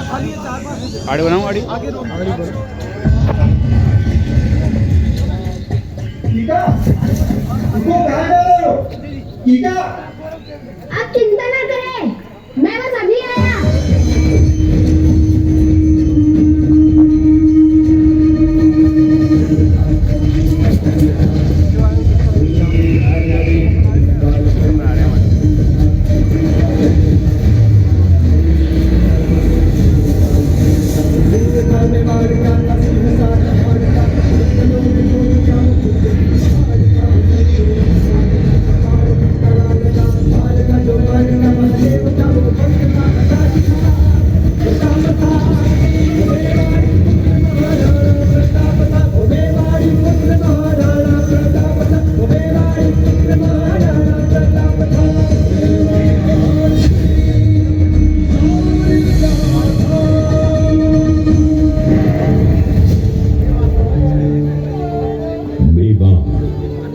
आड़ी बनाऊं आड़ी आप चिंता ना करें, मैं बस अभी आया।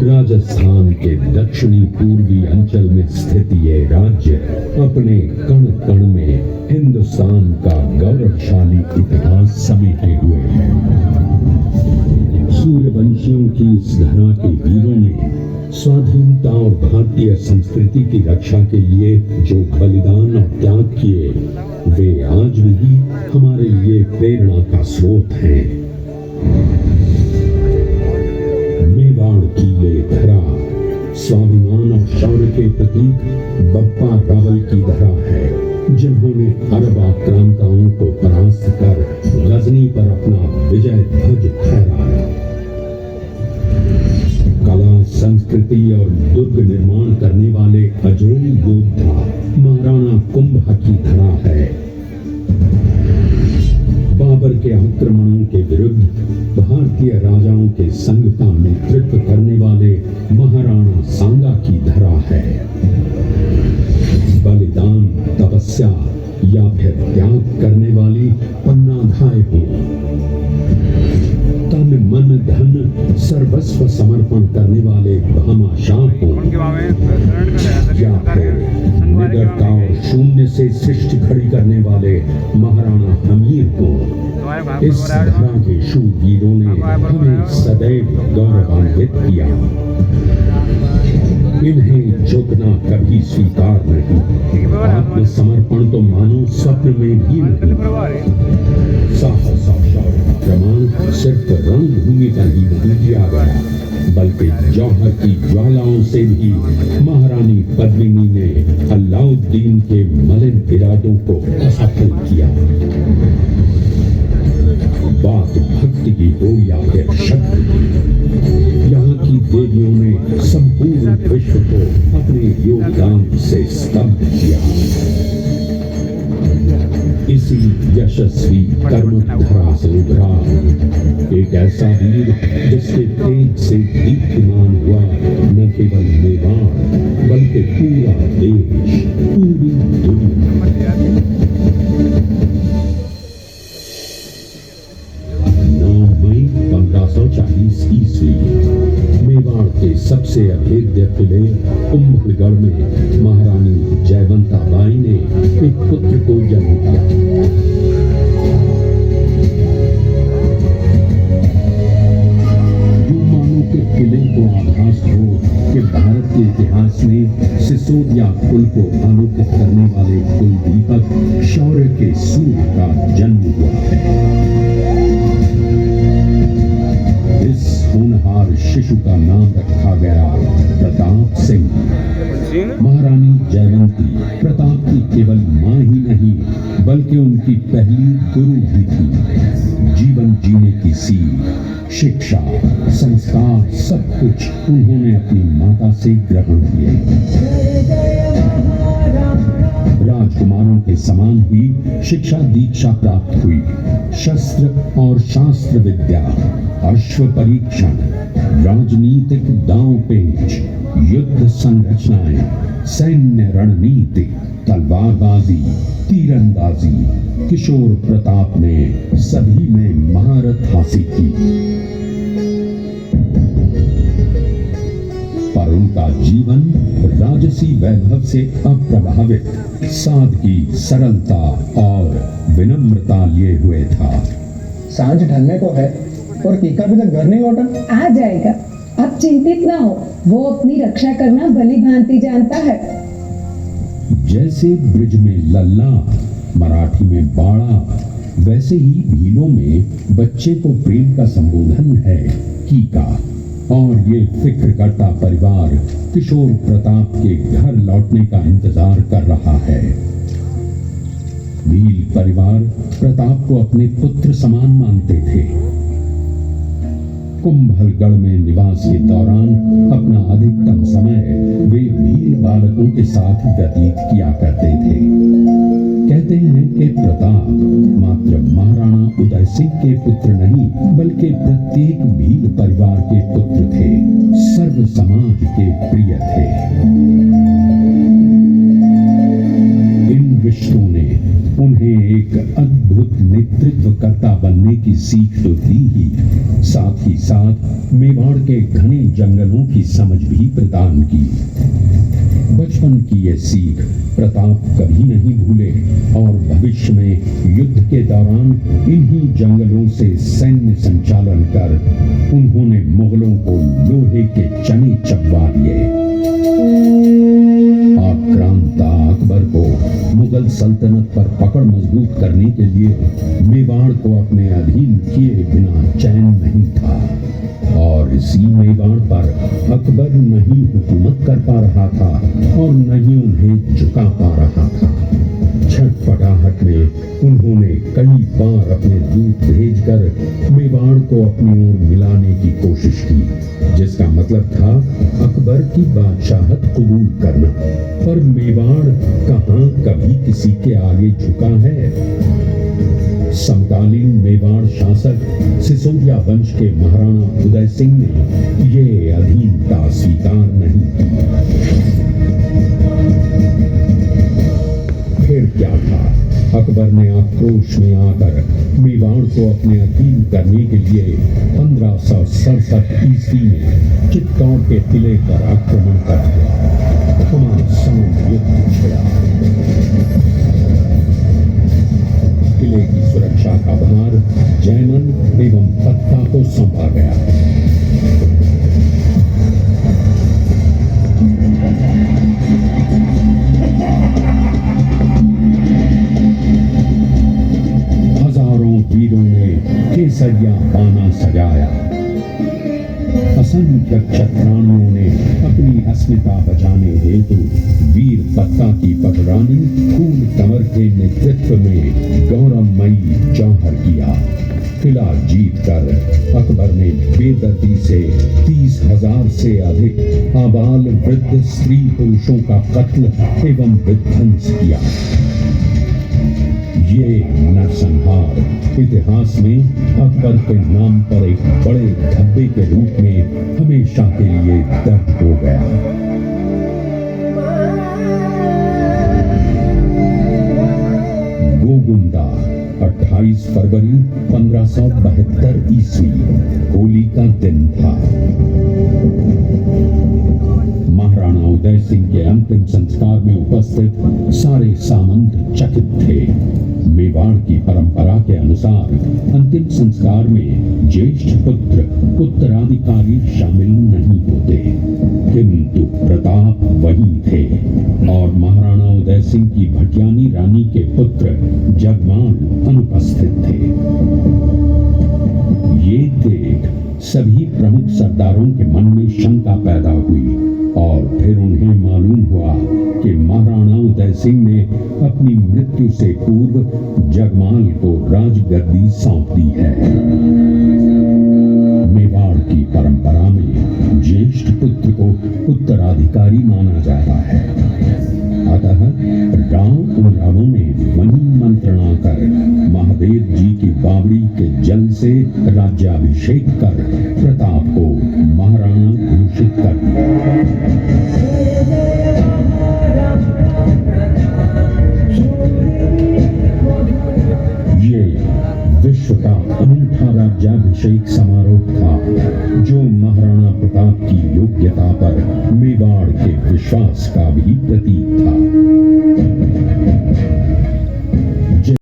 राजस्थान के दक्षिणी पूर्वी अंचल में स्थित ये राज्य अपने कण कण में हिंदुस्तान का गौरवशाली इतिहास समेटे हुए है। सूर्यवंशियों की इस धरा के वीरों ने स्वाधीनता और भारतीय संस्कृति की रक्षा के लिए जो बलिदान और त्याग किए, वे आज भी हमारे लिए प्रेरणा का स्रोत हैं। मेवाड़ की ये धरा स्वाभिमान और शौर्य के प्रतीक बप्पा रावल की धरा है, जिन्होंने अरब आक्रांताओं को परास्त कर गजनी पर अपना विजय ध्वज फहराया। कला, संस्कृति और दुर्ग निर्माण करने वाले अजेय योद्धा महाराणा कुंभा की धरा है। बाबर के आक्रमणों के विरुद्ध भारतीय राजाओं के संघ का नेतृत्व करने वाले महाराणा सांगा की धरा है। बलिदान, तपस्या या फिर त्याग करने वाली पन्नाधाय हो, तन मन धन सर्वस्व समर्पण करने वाले भामाशाह हो, या फिर निडरता और शून्य से सृष्टि खड़ी करने वाले महाराणा हमीर को, इस धरा के शूरवीरों ने हमें सदैव गौरवान्वित किया। इन्हें झुकना कभी स्वीकार नहीं। आत्मसमर्पण तो मानो स्वप्न में भी नहीं। साहस और शौर्य का प्रमाण सिर्फ रणभूमि पर ही नहीं किया गया, बल्कि जौहर की ज्वालाओं से भी महारानी पद्मिनी ने अलाउद्दीन के मलिन इरादों को असफल किया। बात भक्ति की हो या फिर शक्ति की, यहाँ की देवियों ने संपूर्ण विश्व को अपने योगदान से स्तब्ध किया। इसी यशस्वी कर्मधारा से उभरा एक ऐसा वीर जिसके तेज से दीप्तिमान हुआ न केवल मेवाड़ बल्कि पूरा देश, पूरी दुनिया। 9 मई 1540 ईस्वी मेवाड़ के सबसे अभेद्य किले कुंभलगढ़ में महारानी जयवंता बाई ने एक पुत्र को जन्म दिया। यूमानों के किले को आभास हो कि भारत के इतिहास में सिसोदिया कुल को आलोकित करने वाले कुलदीपक शौर्य के सूर्य का जन्म हुआ है। इस होनहार शिशु का नाम रखा गया प्रताप सिंह। महारानी जयवंती प्रताप की केवल मां ही नहीं बल्कि उनकी पहली गुरु भी थी। जीवन जीने की सीख, शिक्षा, संस्कार सब कुछ उन्होंने अपनी माता से ग्रहण किए। राजकुमारों के समान ही शिक्षा दीक्षा प्राप्त हुई। शस्त्र और शास्त्र विद्या, अश्व परीक्षण, राजनीतिक दांव पेच, युद्ध संरचनाएं, सैन्य रणनीति, तलवारबाजी, तीरंदाजी, किशोर प्रताप ने सभी में महारत हासिल की। पर उनका जीवन राजसी वैभव से अप्रभावित सादगी, सरलता और विनम्रता लिए हुए था। सांझ ढलने को है और टीका अभी तक घर नहीं लौटा। आ जाएगा, आप चिंतित ना हो, वो अपनी रक्षा करना भली भांति जानता है। जैसे ब्रिज में लल्ला, मराठी में बाड़ा, वैसे ही भीलों में बच्चे को प्रेम का संबोधन है कीका। और ये फिक्र करता परिवार किशोर प्रताप के घर लौटने का इंतजार कर रहा है। भील परिवार प्रताप को अपने पुत्र समान मानते थे। कुंभलगढ़ में निवास के दौरान अपना अधिकतम समय वे भील बालकों के साथ व्यतीत किया करते थे। कहते हैं कि प्रताप मात्र महाराणा उदय सिंह के पुत्र नहीं, बल्कि प्रत्येक भील परिवार के पुत्र थे, सर्व समाज के प्रिय थे। इन रिश्तों ने उन्हें एक अद्भुत नेतृत्वकर्ता बनने की सीख तो दी ही, साथ ही साथ मेवाड़ के घने जंगलों की समझ भी प्रदान की। बचपन की यह सीख प्रताप कभी नहीं भूले और भविष्य में युद्ध के दौरान इन्हीं जंगलों से सैन्य संचालन कर उन्होंने मुगलों को लोहे के चने चबवा दिए। आक्रांता अकबर को मुगल सल्तनत पर पकड़ मजबूत करने के लिए मेवाड़ को अपने अधीन किए बिना चैन नहीं था, और इसी मेवाड़ पर अकबर नहीं हुकूमत कर पा रहा था और नहीं उन्हें झुका पा रहा था। छटपटाहट में उन्होंने कई बार अपने दूत भेजकर मेवाड़ को अपनी ओर मिलाने की कोशिश की, जिसका मतलब था अकबर की बादशाहत कबूल करना। पर मेवाड़ कहां कभी किसी के आगे झुका है। समकालीन मेवाड़ शासक सिसोदिया वंश के महाराणा उदय सिंह ने ये अधीनता स्वीकार नहीं की। फिर क्या था, अकबर ने आक्रोश में आकर मेवाड़ को अपने अधीन करने के लिए 1567 ईस्वी में चित्तौड़ के किले पर आक्रमण कर दिया। घमासान युद्ध छिड़ा। किले की सुरक्षा का भार जैमन एवं पत्ता को सौंपा गया। हजारों वीरों ने केसरिया बाना सजाया। असंख्य क्षत्राणियों ने अपनी अस्मिता बचाने हेतु वीर पत्ता की पटरानी फूल कंवर के नेतृत्व में गौरवमयी जौहर किया। किला जीतकर अकबर ने बेदर्दी से 30,000 से अधिक आबाल वृद्ध स्त्री पुरुषों का कत्ल एवं विध्वंस किया। ये नरसंहार इतिहास में अकबर के नाम पर एक बड़े धब्बे के रूप में हमेशा के लिए दर्ज हो गया। गोगुंडा 28 फरवरी 1572 ईस्वी होली का दिन था। महाराणा उदय सिंह के अंतिम संस्कार में उपस्थित सारे सामंत चकित थे। मेवाड़ की परंपरा के अनुसार अंतिम संस्कार में ज्येष्ठ पुत्र उत्तराधिकारी शामिल नहीं होते, किंतु प्रताप वहीं थे और महाराणा उदय सिंह की भटियानी रानी के पुत्र जगमाल अनुपस्थित थे। ये देख सभी प्रमुख सरदारों के मन में शंका पैदा हुई और फिर उन्हें मालूम हुआ कि महाराणा उदय सिंह ने अपनी मृत्यु से पूर्व जगमाल को राजगद्दी सौंप दी है। मेवाड़ की परंपरा में ज्येष्ठ पुत्र को उत्तराधिकारी माना जाता है। अतः गांव उमरावों में वही मंत्रणा कर महादेव जी की बावड़ी के जल से राज्याभिषेक कर प्रताप को महाराणा घोषित कर दिया। ये विश्व का अनूठा राज्याभिषेक समारोह था, जो महाराणा प्रताप की योग्यता पर मेवाड़ के विश्वास का भी प्रतीक था।